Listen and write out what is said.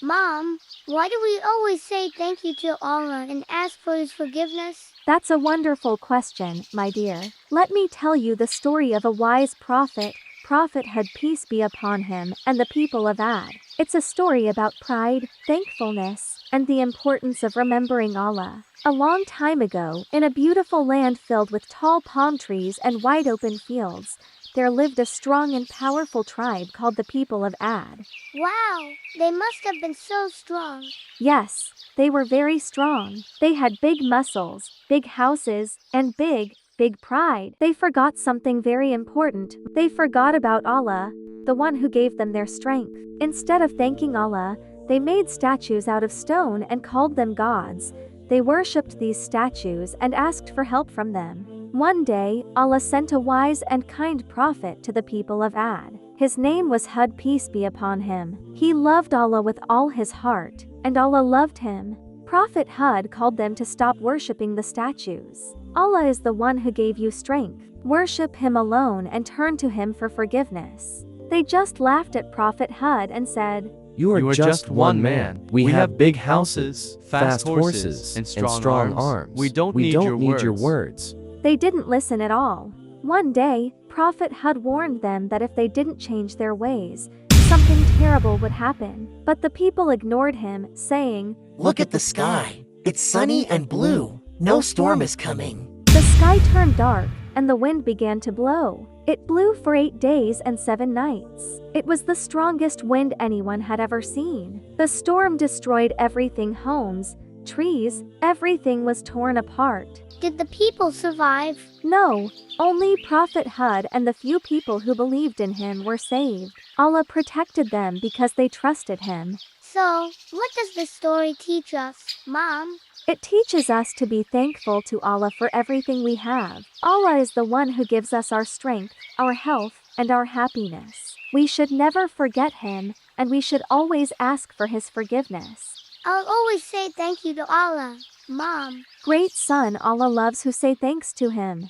Mom, why do we always say thank you to Allah and ask for His forgiveness? That's a wonderful question, my dear. Let me tell you the story of a wise prophet, Prophet Hud, peace be upon him, and the people of Ad. It's a story about pride, thankfulness, and the importance of remembering Allah. A long time ago, in a beautiful land filled with tall palm trees and wide open fields, there lived a strong and powerful tribe called the people of Ad. Wow, they must have been so strong. Yes, they were very strong. They had big muscles, big houses, and big pride. They forgot something very important. They forgot about Allah, the one who gave them their strength. Instead of thanking Allah, they made statues out of stone and called them gods. They worshipped these statues and asked for help from them. One day, Allah sent a wise and kind prophet to the people of Ad. His name was Hud, peace be upon him. He loved Allah with all his heart, and Allah loved him. Prophet Hud called them to stop worshipping the statues. Allah is the one who gave you strength. Worship Him alone and turn to Him for forgiveness. They just laughed at Prophet Hud and said, You are just one man. We have big houses, fast horses, and strong arms. We don't need your words. They didn't listen at all. One day, Prophet Hud warned them that if they didn't change their ways, something terrible would happen. But the people ignored him, saying, Look at the sky. It's sunny and blue. No storm is coming. The sky turned dark, and the wind began to blow. It blew for 8 days and 7 nights. It was the strongest wind anyone had ever seen. The storm destroyed everything: homes, trees, everything was torn apart. Did the people survive? No, only Prophet Hud and the few people who believed in him were saved. Allah protected them because they trusted him. So, what does this story teach us, Mom? It teaches us to be thankful to Allah for everything we have. Allah is the one who gives us our strength, our health, and our happiness. We should never forget Him, and we should always ask for His forgiveness. I'll always say thank you to Allah, Mom. Great son, Allah loves who say thanks to Him.